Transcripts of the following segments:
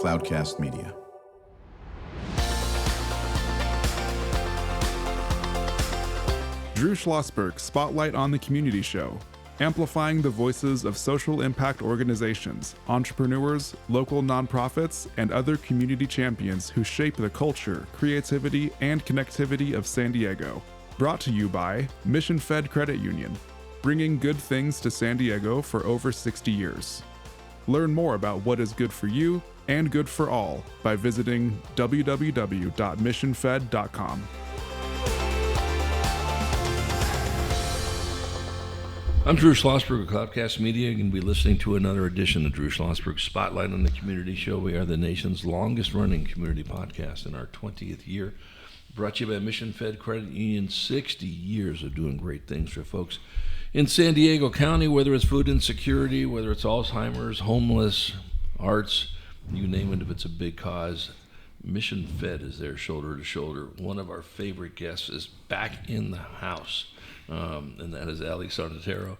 Cloudcast Media. Drew Schlosberg Spotlight on the Community Show, amplifying the voices of social impact organizations, entrepreneurs, local nonprofits, and other community champions who shape the culture, creativity, and connectivity of San Diego. Brought to you by Mission Fed Credit Union, bringing good things to San Diego for over 60 years. Learn more about what is good for you and good for all by visiting www.missionfed.com. I'm Drew Schlosberg of Cloudcast Media. You're going to be listening to another edition of Drew Schlosberg Spotlight on the Community Show. We are the nation's longest-running community podcast in our 20th year. Brought to you by Mission Fed Credit Union, 60 years of doing great things for folks in San Diego County, whether it's food insecurity, whether it's Alzheimer's, homeless, arts, you name it, if it's a big cause. Mission Fed is there shoulder to shoulder. One of our favorite guests is back in the house, and that is Allie Sarnataro.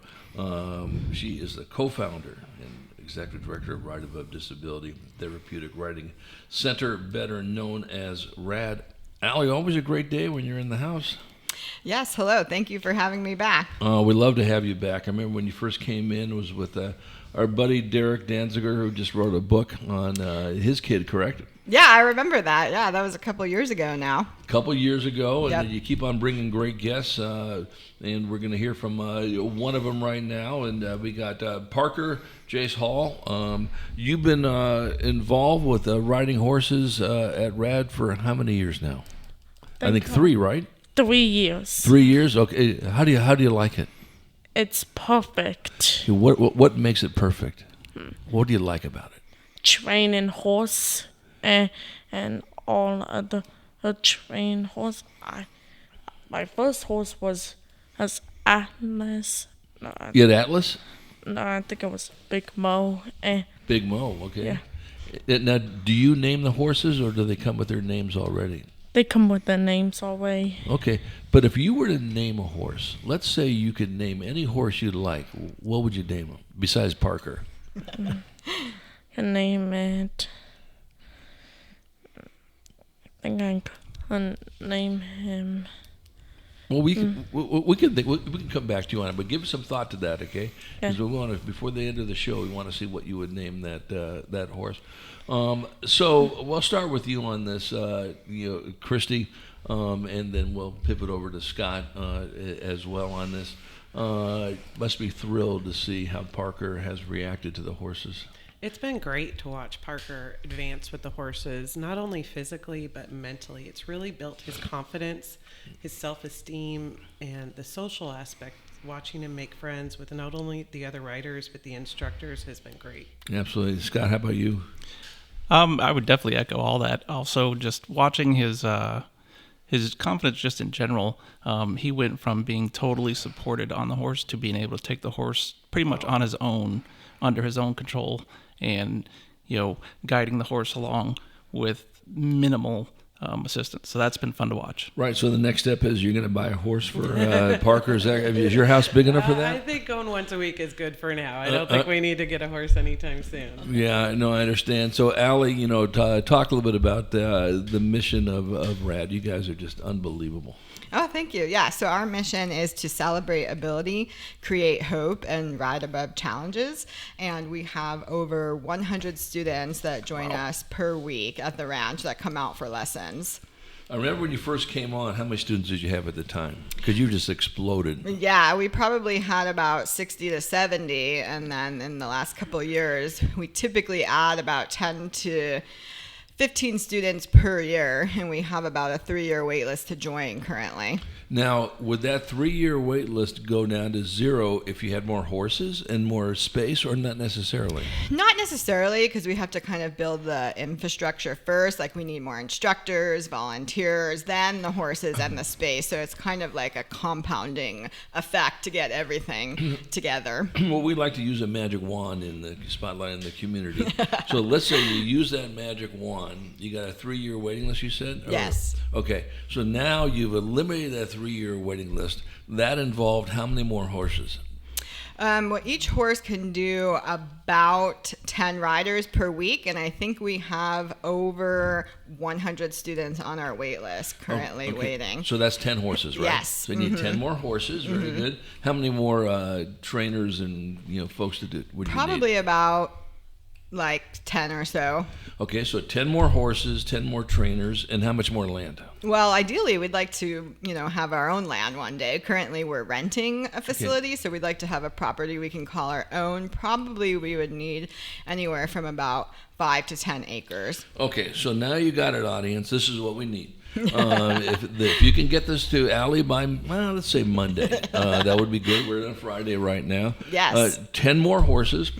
She is the co-founder and executive director of Right Above Disability Therapeutic Writing Center, better known as RAD. Allie, always a great day when you're in the house. Yes, hello. Thank you for having me back. We love to have you back. I remember when you first came in, it was with our buddy Derek Danziger, who just wrote a book on his kid, correct? Yeah, I remember that. Yeah, that was a couple years ago now. A couple years ago, and Yep. you keep on bringing great guests, and we're going to hear from one of them right now. And we got Parker Jase Hall. You've been involved with riding horses at RAD for how many years now? I think 3, right? 3 years. 3 years. Okay. How do you like it? It's perfect. What makes it perfect? What do you like about it? Training horse and all other train horse. My first horse was Atlas. You had Atlas? No, I think it was Big Mo. Big Mo. Okay. Yeah. Now, do you name the horses, or do they come with their names already? They come with their names already. Okay, but if you were to name a horse, let's say you could name any horse you'd like, what would you name him, besides Parker? Can name it. I think I can name him. Well, we can come back to you on it, but give some thought to that, okay? Because we want to, before the end of the show, we want to see what you would name that horse. So we'll start with you on this, Kristie, and then we'll pivot over to Scott as well on this. Must be thrilled to see how Parker has reacted to the horses. It's been great to watch Parker advance with the horses, not only physically but mentally. It's really built his confidence, his self-esteem, and the social aspect. Watching him make friends with not only the other riders but the instructors has been great. Absolutely. Scott, how about you? I would definitely echo all that. Also, just watching his confidence just in general, he went from being totally supported on the horse to being able to take the horse pretty much on his own, under his own control, and guiding the horse along with minimal assistance. So that's been fun to watch. Right. So the next step is you're going to buy a horse for Parker. Is your house big enough for that? I think going once a week is good for now. I don't think we need to get a horse anytime soon. Yeah, no, I understand. So, Allie, talk a little bit about the mission of RAD. You guys are just unbelievable. Oh, thank you. Yeah, so our mission is to celebrate ability, create hope, and ride above challenges. And we have over 100 students that join us per week at the ranch that come out for lessons. I remember when you first came on, how many students did you have at the time? Because you just exploded. Yeah, we probably had about 60 to 70. And then in the last couple of years, we typically add about 10 to 15 students per year, and we have about a 3-year wait list to join currently. Now, would that 3-year wait list go down to 0 if you had more horses and more space, or not necessarily? Not necessarily, because we have to kind of build the infrastructure first. Like, we need more instructors, volunteers, then the horses and the space. So it's kind of like a compounding effect to get everything together. Well, we like to use a magic wand in the spotlight in the community. So let's say you use that magic wand. You got a 3-year waiting list, you said? Yes. Okay. So now you've eliminated that 3-year waiting list. That involved how many more horses? Well, each horse can do about 10 riders per week, and I think we have over 100 students on our wait list currently waiting. So that's 10 horses, right? Yes. So you need 10 more horses. Very good. How many more trainers and folks to do? Would you Probably need? about like 10 or so. Okay, so 10 more horses, 10 more trainers, and how much more land? Well, ideally, we'd like to, have our own land one day. Currently, we're renting a facility, so we'd like to have a property we can call our own. Probably we would need anywhere from about 5 to 10 acres. Okay, so now you got it, audience. This is what we need. If you can get this to Allie by, let's say Monday, that would be good. We're on Friday right now. Yes. 10 more horses.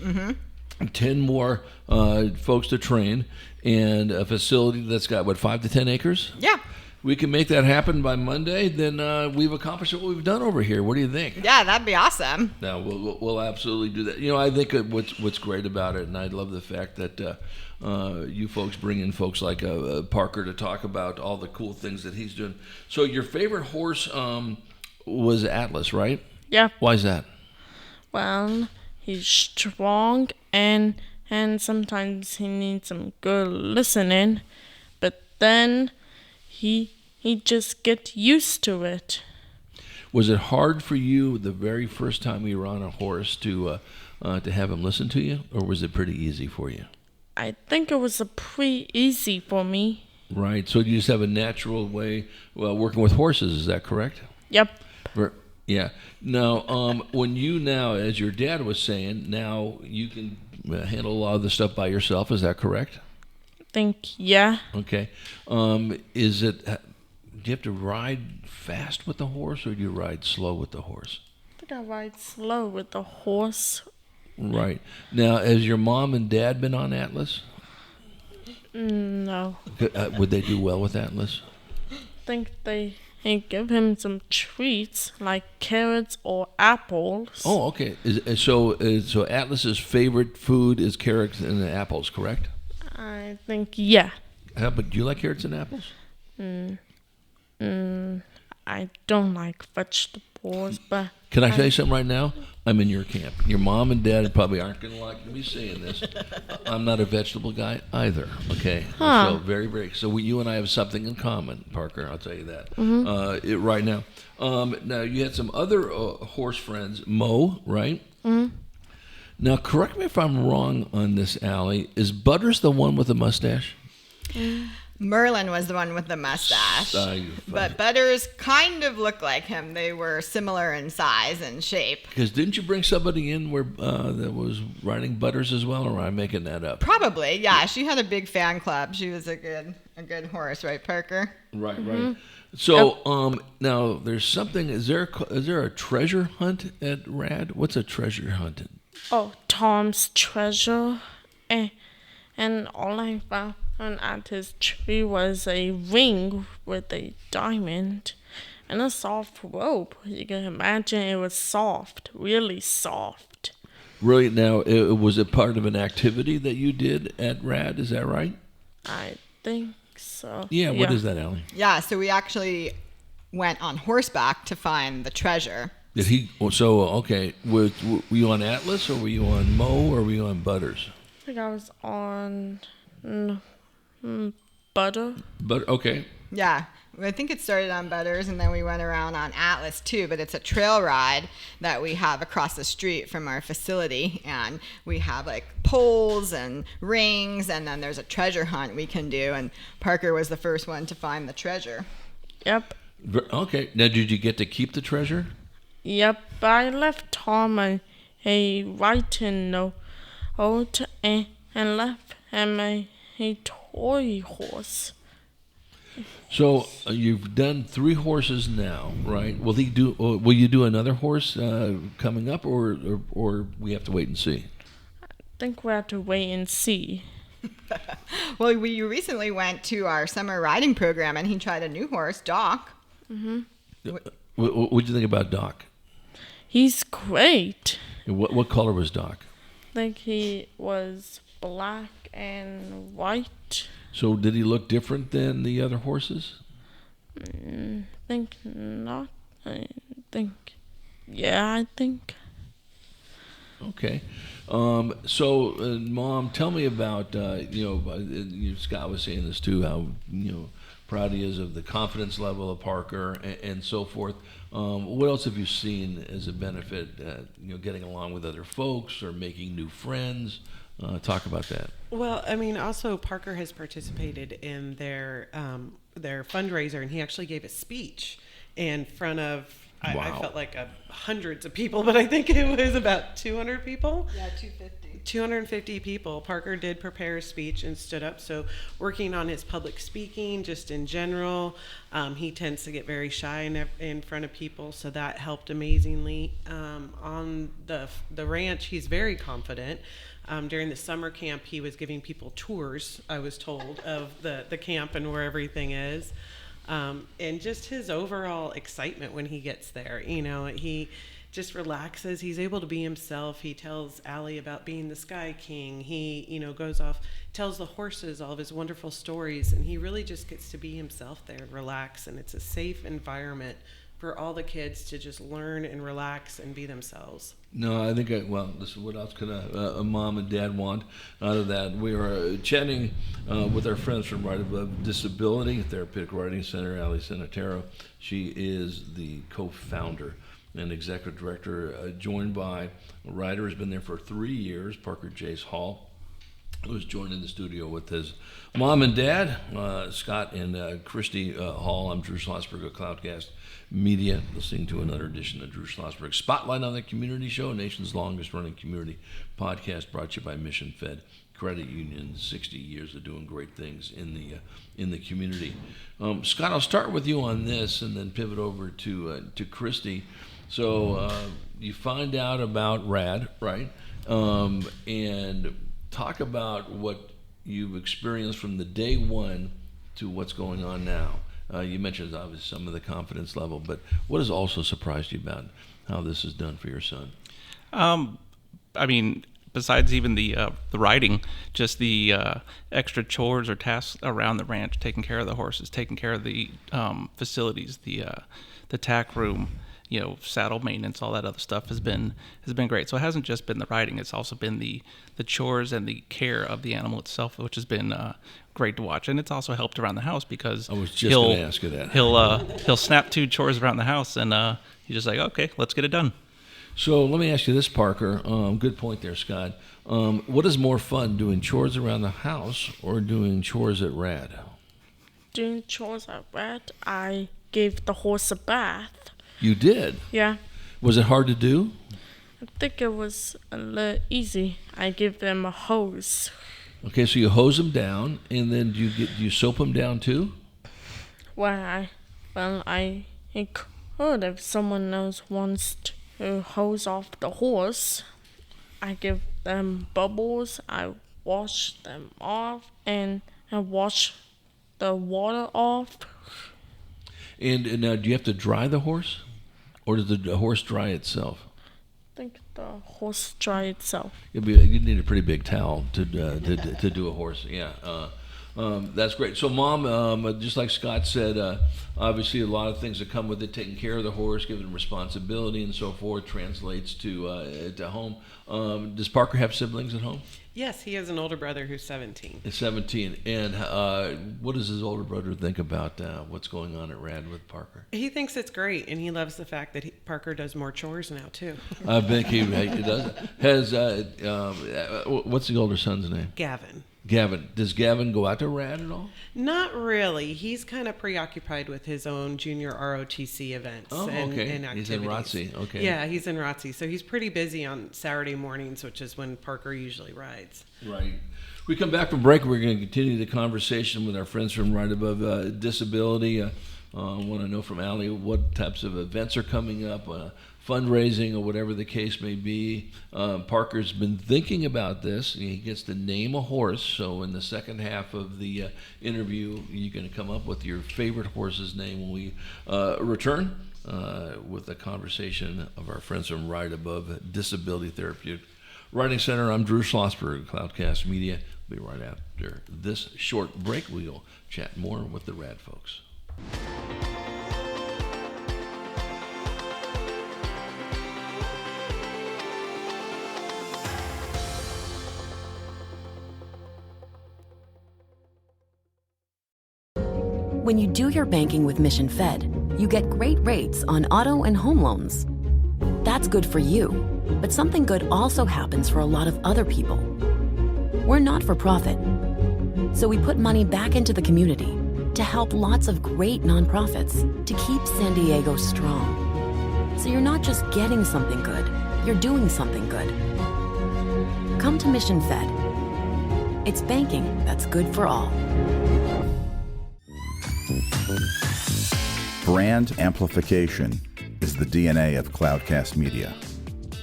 10 more folks to train, and a facility that's got, 5 to 10 acres? Yeah. We can make that happen by Monday, then we've accomplished what we've done over here. What do you think? Yeah, that'd be awesome. No, we'll absolutely do that. I think what's great about it, and I love the fact that you folks bring in folks like Parker to talk about all the cool things that he's doing. So your favorite horse was Atlas, right? Yeah. Why is that? Well, he's strong and sometimes he needs some good listening, but then he just get used to it. Was it hard for you the very first time you were on a horse to have him listen to you, or was it pretty easy for you? I think it was pretty easy for me. Right. So you just have a natural way working with horses. Is that correct? Yep. Yeah. Now, when you now, as your dad was saying, now you can handle a lot of the stuff by yourself. Is that correct? Yeah. Okay. Is it? Do you have to ride fast with the horse, or do you ride slow with the horse? I think I ride slow with the horse. Right. Now, has your mom and dad been on Atlas? No. Would they do well with Atlas? I think they give him some treats like carrots or apples. Oh, okay. So Atlas's favorite food is carrots and apples, correct? I think, yeah. But do you like carrots and apples? I don't like vegetables, but... Can I tell you something right now? I'm in your camp. Your mom and dad probably aren't going to like me saying this. I'm not a vegetable guy either, okay? Huh. So very, very... So you and I have something in common, Parker, I'll tell you that. Right now. Now, you had some other horse friends, Mo, right? Mm-hmm. Now, correct me if I'm wrong on this, Allie. Is Butters the one with the mustache? Merlin was the one with the mustache. But Butters kind of looked like him. They were similar in size and shape. Because didn't you bring somebody in that was riding Butters as well, or am I making that up? Probably, yeah. She had a big fan club. She was a good horse, right, Parker? Right. So now there's something. Is there a treasure hunt at RAD? What's a treasure hunt? Oh, Tom's treasure. And all I found at his tree was a ring with a diamond and a soft rope. You can imagine it was soft, really soft. Really? Now, was it part of an activity that you did at RAD? Is that right? I think so. Yeah. What is that, Allie? Yeah, so we actually went on horseback to find the treasure. Did he? So okay. Were you on Atlas, or were you on Mo, or were you on Butters? I think I was on Butter. But okay. Yeah, I think it started on Butters, and then we went around on Atlas too, but it's a trail ride that we have across the street from our facility, and we have like poles and rings, and then there's a treasure hunt we can do, and Parker was the first one to find the treasure. Yep. Okay. Now, did you get to keep the treasure? Yep, I left Tom a writing note and left him a toy horse. So you've done 3 horses now, right? Will you do another horse coming up, or we have to wait and see? I think we have to wait and see. Well, we recently went to our summer riding program, and he tried a new horse, Doc. What did you think about Doc? He's great. What color was Doc? I think he was black and white. So did he look different than the other horses? I think not. I think. Okay. Mom, tell me about, Scott was saying this too, how, proud he is of the confidence level of Parker and so forth. What else have you seen as a benefit, getting along with other folks or making new friends? Talk about that. Well, I mean, also Parker has participated in their fundraiser, and he actually gave a speech in front of, I felt like hundreds of people, but I think it was about 200 people. Yeah, 250. 250 people. Parker did prepare a speech and stood up. So working on his public speaking, just in general, he tends to get very shy in front of people, so that helped amazingly. On the ranch, he's very confident. During the summer camp, he was giving people tours, I was told, of the camp and where everything is. And just his overall excitement when he gets there, he just relaxes. He's able to be himself. He tells Allie about being the Sky King. He, goes off, tells the horses all of his wonderful stories, and he really just gets to be himself there, relax, and it's a safe environment for all the kids to just learn and relax and be themselves. No, I think, what else could a mom and dad want out of that? We are chatting with our friends from Right Above Disability, Therapeutic Writing Center, Allie Sarnataro. She is the co-founder and executive director, joined by a writer who's been there for 3 years, Parker Jase Hall, who's joined in the studio with his mom and dad, Scott and Kristie Hall. I'm Drew Schlosberg of Cloudcast Media, listening to another edition of Drew Schlosberg Spotlight on the Community Show, nation's longest running community podcast, brought to you by Mission Fed Credit Union. 60 years of doing great things in the community. Scott, I'll start with you on this and then pivot over to Kristie. So you find out about RAD, right? And talk about what you've experienced from the day one to what's going on now. You mentioned obviously some of the confidence level, but what has also surprised you about how this is done for your son? I mean, besides even the riding, just the extra chores or tasks around the ranch, taking care of the horses, taking care of the facilities, the tack room, saddle maintenance, all that other stuff has been great. So it hasn't just been the riding; it's also been the chores and the care of the animal itself, which has been great to watch. And it's also helped around the house because I was just going to ask you that. He'll snap 2 chores around the house, and he's just like, okay, let's get it done. So let me ask you this, Parker. Good point there, Scott. What is more fun, doing chores around the house or doing chores at RAD? Doing chores at RAD, I gave the horse a bath. You did? Yeah. Was it hard to do? I think it was a little easy. I give them a hose. Okay, so you hose them down, and then do you soap them down too? I could if someone else wants to hose off the horse. I give them bubbles. I wash them off, and I wash the water off. And now, do you have to dry the horse, or does the horse dry itself? I think the horse dry itself. You need a pretty big towel to do a horse. Yeah, that's great. So, Mom, just like Scott said, obviously a lot of things that come with it, taking care of the horse, giving responsibility, and so forth, translates to home. Does Parker have siblings at home? Yes, he has an older brother who's 17. He's 17. And what does his older brother think about what's going on at RAD with Parker? He thinks it's great, and he loves the fact that Parker does more chores now, too. I think he does. What's the older son's name? Gavin. Gavin. Does Gavin go out to RAD at all? Not really. He's kind of preoccupied with his own junior ROTC events and activities. He's in ROTC. Okay. Yeah, he's in ROTC. So he's pretty busy on Saturday mornings, which is when Parker usually rides. Right. We come back from break. We're going to continue the conversation with our friends from Right Above Disability. I want to know from Allie what types of events are coming up, fundraising or whatever the case may be. Parker's been thinking about this. He gets to name a horse. So in the second half of the interview, you're going to come up with your favorite horse's name when we return with a conversation of our friends from Right Above Disability Therapeutic Writing Center. I'm Drew Schlosberg, Cloudcast Media. We'll be right after this short break. We'll chat more with the RAD folks. When you do your banking with Mission Fed, you get great rates on auto and home loans. That's good for you, but something good also happens for a lot of other people. We're not for profit, so we put money back into the community to help lots of great nonprofits to keep San Diego strong. So you're not just getting something good, you're doing something good. Come to Mission Fed. It's banking that's good for all. Brand amplification is the DNA of Cloudcast Media,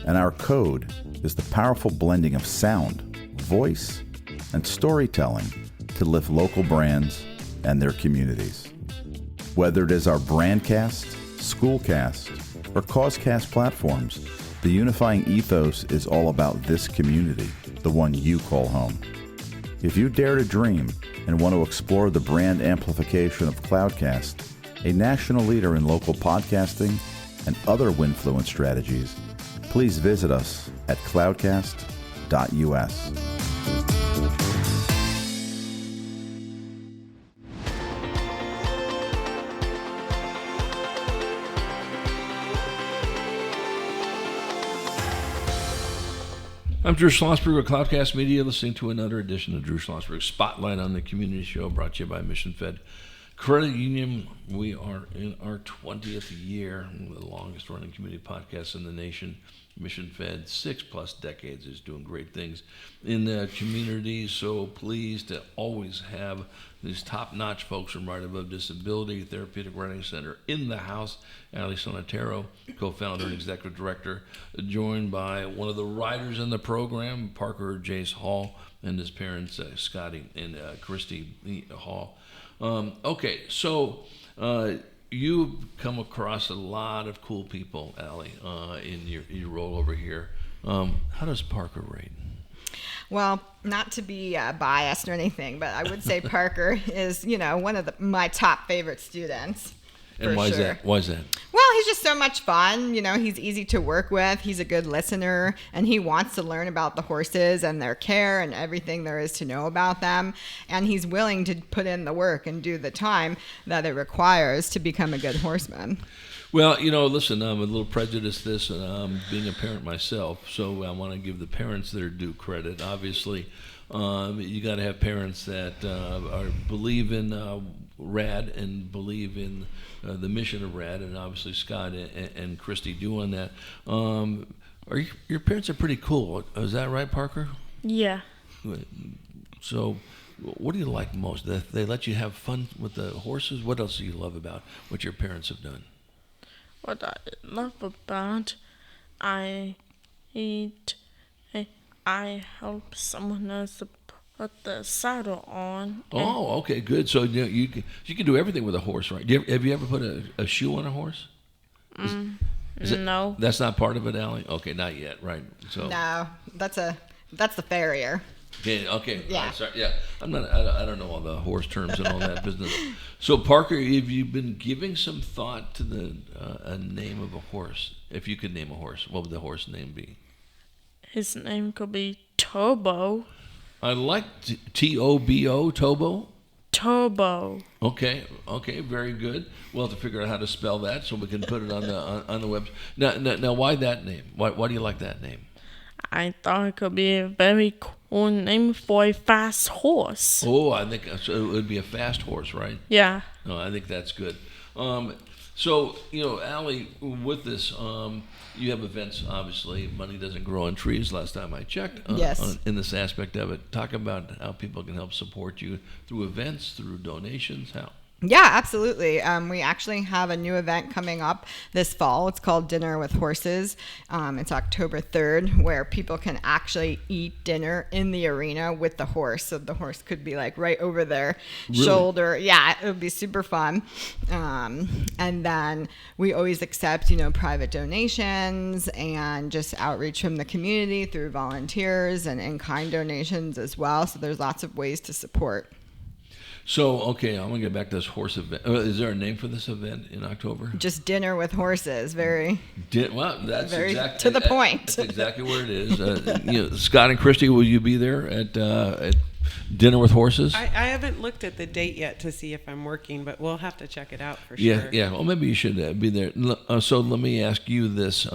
and our code is the powerful blending of sound, voice, and storytelling to lift local brands and their communities. Whether it is our Brandcast, Schoolcast, or Causecast platforms, the unifying ethos is all about this community, the one you call home. If you dare to dream and want to explore the brand amplification of Cloudcast, a national leader in local podcasting and other Winfluence strategies, please visit us at cloudcast.us. I'm Drew Schlosberg with Cloudcast Media, listening to another edition of Drew Schlosberg Spotlight on the Community Show, brought to you by Mission Fed Credit Union. We are in our 20th year, the longest running community podcast in the nation. Mission Fed, 6+ decades, is doing great things in the community. So pleased to always have these top-notch folks from Right Above Disability, Therapeutic Writing Center in the house. Allie Sarnataro, co-founder and executive director, joined by one of the writers in the program, Parker Jase Hall, and his parents, Scott and Kristie Hall. Okay, so you've come across a lot of cool people, Allie, in your role over here. How does Parker rate? Well, not to be biased or anything, but I would say Parker is, one of my top favorite students. And why is that? Why is that? Well, he's just so much fun. He's easy to work with. He's a good listener, and he wants to learn about the horses and their care and everything there is to know about them. And he's willing to put in the work and do the time that it requires to become a good horseman. Well, listen, I'm a little prejudiced being a parent myself, so I want to give the parents their due credit. Obviously, you got to have parents that believe in RAD and believe in the mission of RAD, and obviously Scott and Kristie doing that. Your parents are pretty cool. Is that right, Parker? Yeah. So what do you like most? They let you have fun with the horses? What else do you love about what your parents have done? What I love about I help someone else to put the saddle on. Oh, okay, good. So you can do everything with a horse, right? Have you ever put a shoe on a horse? No. That's not part of it, Allie? Okay, not yet, right? So No, that's the farrier. Okay. Yeah. Sorry. Yeah. I don't know all the horse terms and all that business. So Parker, have you been giving some thought to the a name of a horse? If you could name a horse, what would the horse name be? His name could be Turbo. I like Tobo, Tobo. Turbo. Okay, very good. We'll have to figure out how to spell that so we can put it on the web. Now, why that name? Why do you like that name? I thought it could be a very cool name for a fast horse. Oh, I think so it would be a fast horse, right? Yeah. No, I think that's good. So, Allie, with this, you have events, obviously. Money doesn't grow on trees, last time I checked. Yes. In this aspect of it. Talk about how people can help support you through events, through donations, how? Yeah, absolutely. We actually have a new event coming up this fall. It's called Dinner with Horses. It's October 3rd, where people can actually eat dinner in the arena with the horse. So the horse could be like right over their shoulder. Yeah, it would be super fun. And then we always accept, private donations and just outreach from the community through volunteers and in-kind donations as well. So there's lots of ways to support. So, okay, I'm going to get back to this horse event. Is there a name for this event in October? Just Dinner with Horses. Very that's very exactly to the point. That's exactly where it is. Scott and Kristie, will you be there at dinner with horses? I haven't looked at the date yet to see if I'm working, but we'll have to check it out for Yeah, sure. yeah. Well, maybe you should be there. So let me ask you this,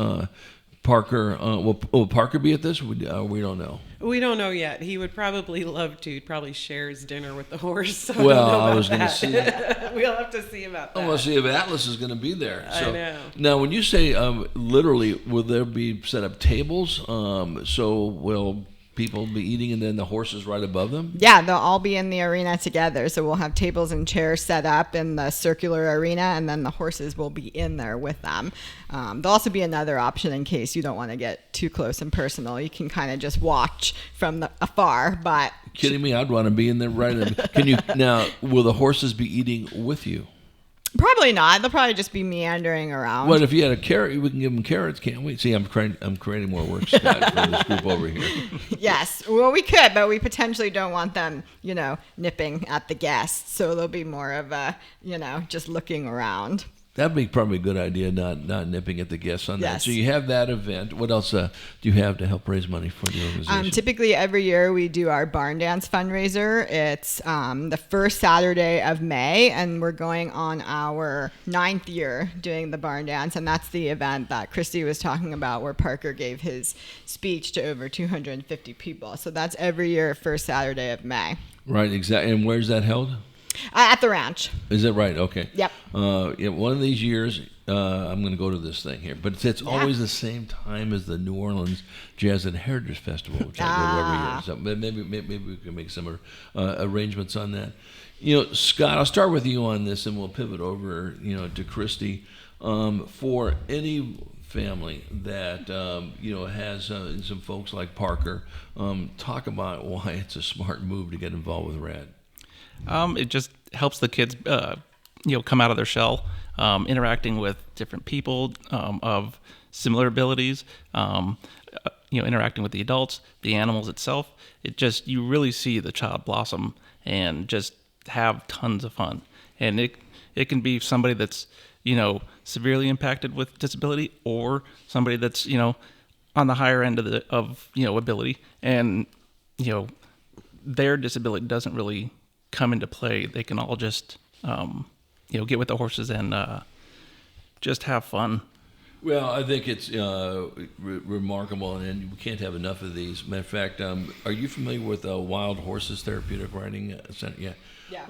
Parker. Will Parker be at this? We don't know. We don't know yet. He would probably love to. He'd probably share his dinner with the horse. So Well, I I was don't going know to about see. that. We'll have to see about that. I want to see if Atlas is going to be there. I know. Now, when you say literally, will there be set up tables? So will people be eating and then the horses right above them? Yeah, they'll all be in the arena together. So we'll have tables and chairs set up in the circular arena, and then the horses will be in there with them. There'll also be another option in case you don't want to get too close and personal. You can kind of just watch from afar. But Kidding me? I'd want to be in there right. Can you now? Will the horses be eating with you? probably not. They'll probably just be meandering around. Well, if you had a carrot, we can give them carrots, can't we? See, I'm creating more work, Scott, for this group over here. Yes. Well, we could, but we potentially don't want them, nipping at the guests. So there'll be more of a, just looking around. That'd be probably a good idea, not nipping at the guests on that. Yes. So you have that event. What else do you have to help raise money for the organization? Typically, every year we do our barn dance fundraiser. It's the first Saturday of May, and we're going on our 9th year doing the barn dance. And that's the event that Kristie was talking about, where Parker gave his speech to over 250 people. So that's every year, first Saturday of May. Right, exactly. And where's that held? At the ranch. Is it right? Okay. Yep. One of these years, I'm going to go to this thing here, but it's always the same time as the New Orleans Jazz and Heritage Festival, which I go to every year. So maybe we can make some arrangements on that. Scott, I'll start with you on this, and we'll pivot over, to Kristie. For any family that has some folks like Parker, talk about why it's a smart move to get involved with RAD. It just helps the kids, come out of their shell, interacting with different people of similar abilities, interacting with the adults, the animals itself. You really see the child blossom and just have tons of fun. And it can be somebody that's, severely impacted with disability, or somebody that's, on the higher end of ability, and, their disability doesn't really come into play. They can all just get with the horses and just have fun. Well, I think it's remarkable, and we can't have enough of these. Matter of fact, are you familiar with Wild Horses Therapeutic Riding Center? Yeah.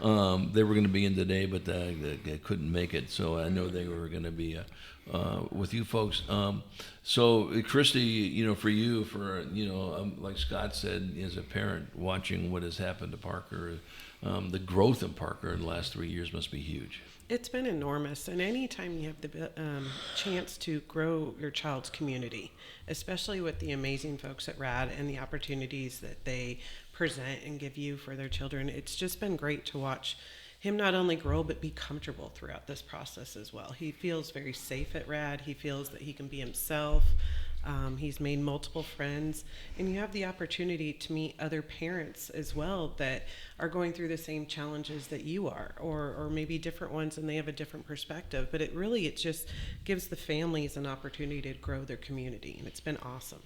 They were going to be in today, but they couldn't make it, so I know they were going to be with you folks. So, Kristie, for you, like Scott said, as a parent, watching what has happened to Parker, the growth of Parker in the last 3 years must be huge. It's been enormous, and anytime you have the chance to grow your child's community, especially with the amazing folks at RAD and the opportunities that they present and give you for their children, it's just been great to watch him not only grow but be comfortable throughout this process as well. He feels very safe at RAD. He feels that he can be himself. He's made multiple friends, and you have the opportunity to meet other parents as well that are going through the same challenges that you are, or maybe different ones, and they have a different perspective. But it just gives the families an opportunity to grow their community, and it's been awesome.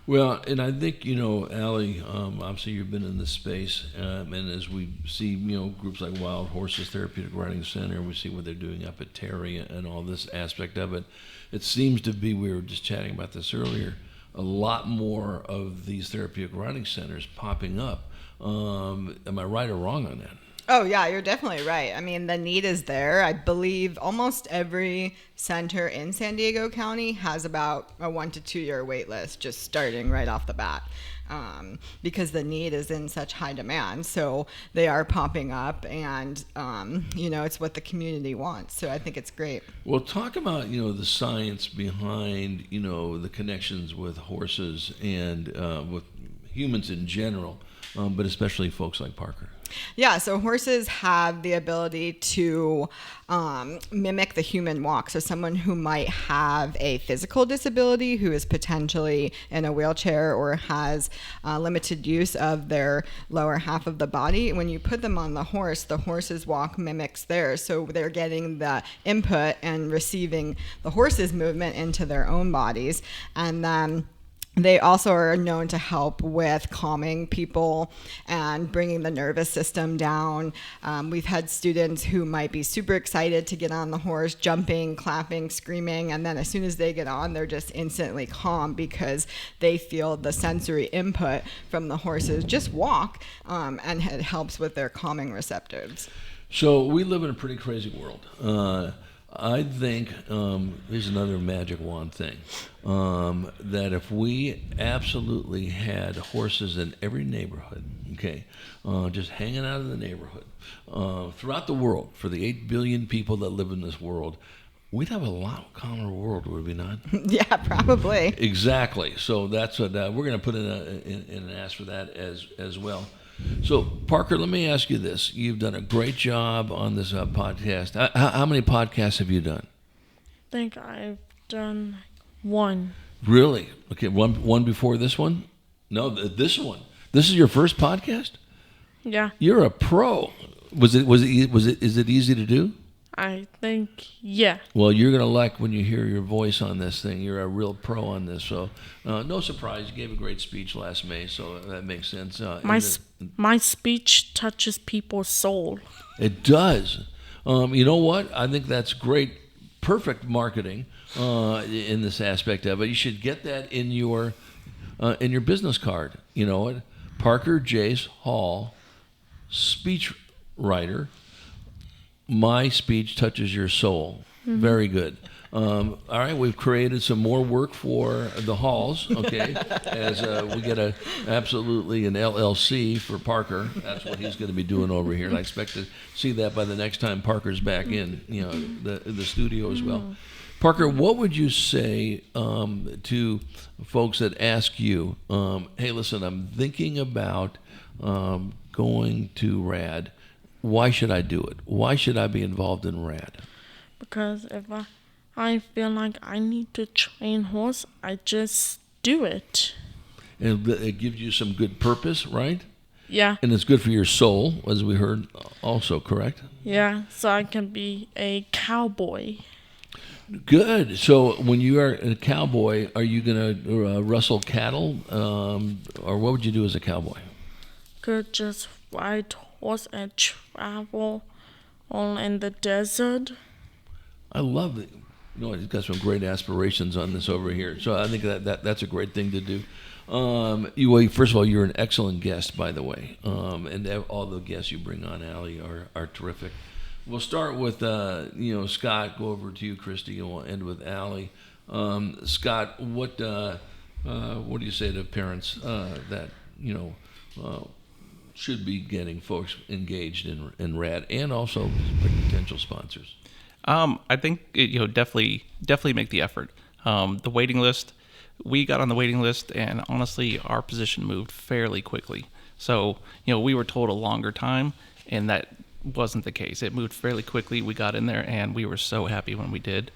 Well, and I think, Allie, obviously you've been in this space, and as we see, groups like Wild Horses Therapeutic Riding Center, we see what they're doing up at Terry and all this aspect of it. It seems to be, we were just chatting about this earlier, a lot more of these therapeutic riding centers popping up. Am I right or wrong on that? Oh, yeah, you're definitely right. I mean, the need is there. I believe almost every center in San Diego County has about a 1 to 2 year wait list, just starting right off the bat, because the need is in such high demand. So they are popping up, and, it's what the community wants. So I think it's great. Well, talk about, the science behind, the connections with horses and with humans in general, but especially folks like Parker. Yeah, so horses have the ability to mimic the human walk. So someone who might have a physical disability, who is potentially in a wheelchair or has limited use of their lower half of the body, when you put them on the horse's walk mimics theirs. So they're getting the input and receiving the horse's movement into their own bodies. And then They also are known to help with calming people and bringing the nervous system down. We've had students who might be super excited to get on the horse, jumping, clapping, screaming, and then as soon as they get on, they're just instantly calm because they feel the sensory input from the horses just walk, and it helps with their calming receptors. So we live in a pretty crazy world. I think here's another magic wand thing, that if we absolutely had horses in every neighborhood, okay, just hanging out in the neighborhood, throughout the world, for the 8 billion people that live in this world, we'd have a lot calmer world, would we not? Yeah, probably. Exactly. So that's what we're going to put in an ask for that as well. So, Parker, let me ask you this. You've done a great job on this podcast. How many podcasts have you done? I think I've done one. Really? Okay, one before this one? No, this one. This is your first podcast? Yeah, You're a pro. Is it easy to do? I think, yeah. Well, you're going to like when you hear your voice on this thing. You're a real pro on this. So, no surprise. You gave a great speech last May, so that makes sense. My speech touches people's soul. It does. You know what? I think that's great, perfect marketing in this aspect of it. You should get that in your business card. You know what? Parker Jase Hall, speech writer. My speech touches your soul. Mm-hmm. Very good. All right, we've created some more work for the halls, okay, as we get an LLC for Parker. That's what he's going to be doing over here, and I expect to see that by the next time Parker's back in, the studio as well. Parker, what would you say to folks that ask you, hey, listen, I'm thinking about going to RAD. Why should I do it? Why should I be involved in RAD? Because if I feel like I need to train horse, I just do it. And it gives you some good purpose, right? Yeah. And it's good for your soul, as we heard also, correct? Yeah, so I can be a cowboy. Good. So when you are a cowboy, are you going to rustle cattle? Or what would you do as a cowboy? Could just ride horse and travel all in the desert. I love it. He's got some great aspirations on this over here. So I think that's a great thing to do. First of all, you're an excellent guest, by the way. And all the guests you bring on, Allie, are terrific. We'll start with, Scott, go over to you, Kristie, and we'll end with Allie. Scott, what do you say to parents that, should be getting folks engaged in RAD and also potential sponsors? I think definitely make the effort. The waiting list, we got on the waiting list, and honestly, our position moved fairly quickly. So we were told a longer time, and that wasn't the case. It moved fairly quickly. We got in there, and we were so happy when we did.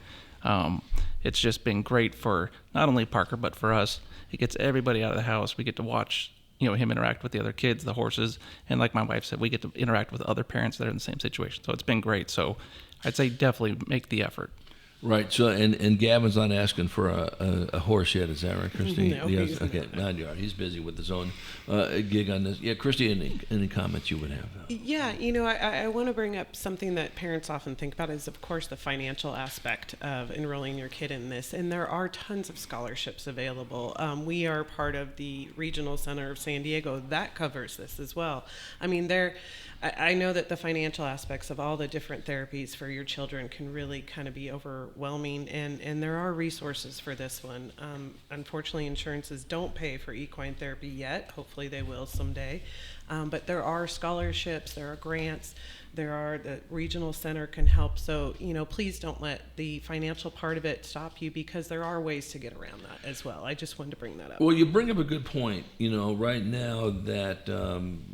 It's just been great for not only Parker but for us. It gets everybody out of the house. We get to watch him interact with the other kids, the horses, and like my wife said, we get to interact with other parents that are in the same situation. So it's been great. So I'd say definitely make the effort. Right. So and Gavin's not asking for a horse yet, is that right, Kristie? No, yes. Okay. Not yet. He's busy with his own gig on this. Yeah, Kristie, any comments you would have? Yeah, I want to bring up something that parents often think about is, of course, the financial aspect of enrolling your kid in this. And there are tons of scholarships available. We are part of the Regional Center of San Diego that covers this as well. I mean, I know that the financial aspects of all the different therapies for your children can really kind of be overwhelming, and there are resources for this one. Unfortunately, insurances don't pay for equine therapy yet. Hopefully they will someday. But there are scholarships, there are grants, the regional center can help. So, please don't let the financial part of it stop you, because there are ways to get around that as well. I just wanted to bring that up. Well, you bring up a good point. Right now that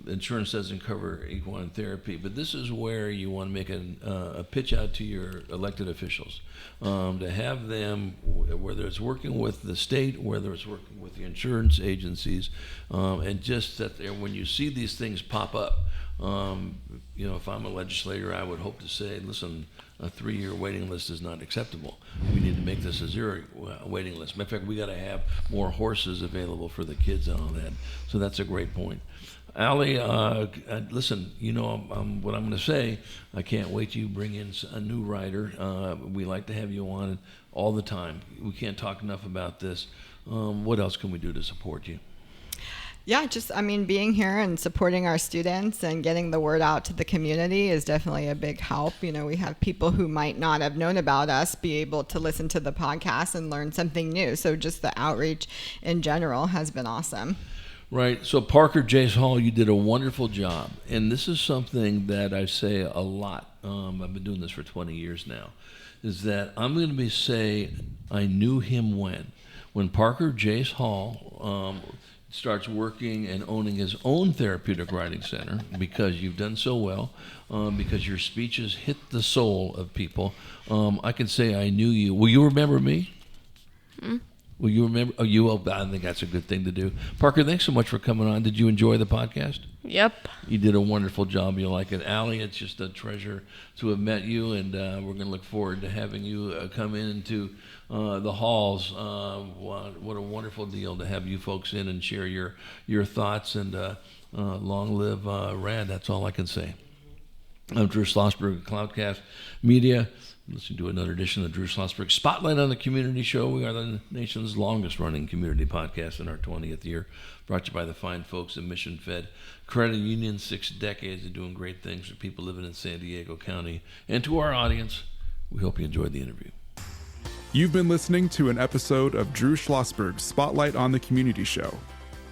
insurance doesn't cover equine therapy, but this is where you want to make a pitch out to your elected officials to have them, whether it's working with the state, whether it's working with the insurance agencies, and just that there, when you see these things pop up, If I'm a legislator, I would hope to say, listen, a 3-year waiting list is not acceptable. We need to make this a 0 waiting list. Matter of fact, we got to have more horses available for the kids and all that. So that's a great point. Allie, listen, what I'm going to say. I can't wait till you bring in a new rider. We like to have you on all the time. We can't talk enough about this. What else can we do to support you? Yeah, being here and supporting our students and getting the word out to the community is definitely a big help. We have people who might not have known about us be able to listen to the podcast and learn something new. So just the outreach in general has been awesome. Right. So Parker Jase Hall, you did a wonderful job. And this is something that I say a lot. I've been doing this for 20 years now, is that I'm going to say I knew him when Parker Jase Hall starts working and owning his own therapeutic riding center, because you've done so well, because your speeches hit the soul of people. I can say I knew you. Will you remember me? Will you remember? I think that's a good thing to do. Parker, thanks so much for coming on. Did you enjoy the podcast? Yep. You did a wonderful job. You like it. Allie, it's just a treasure to have met you, and we're going to look forward to having you come into the halls. What a wonderful deal to have you folks in and share your thoughts, and long live RAD. That's all I can say. I'm Drew Schlosberg of Cloudcast Media. Listen to another edition of Drew Schlosberg Spotlight on the Community Show. We are the nation's longest running community podcast in our 20th year. Brought to you by the fine folks at Mission Fed Credit Union. 6 decades of doing great things for people living in San Diego County. And to our audience, we hope you enjoyed the interview. You've been listening to an episode of Drew Schlosberg's Spotlight on the Community Show,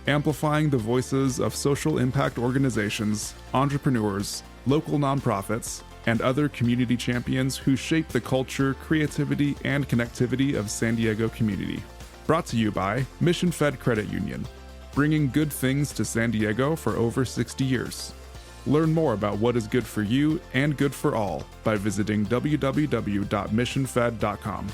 amplifying the voices of social impact organizations, entrepreneurs, local nonprofits, and other community champions who shape the culture, creativity, and connectivity of San Diego community. Brought to you by Mission Fed Credit Union, bringing good things to San Diego for over 60 years. Learn more about what is good for you and good for all by visiting www.missionfed.com.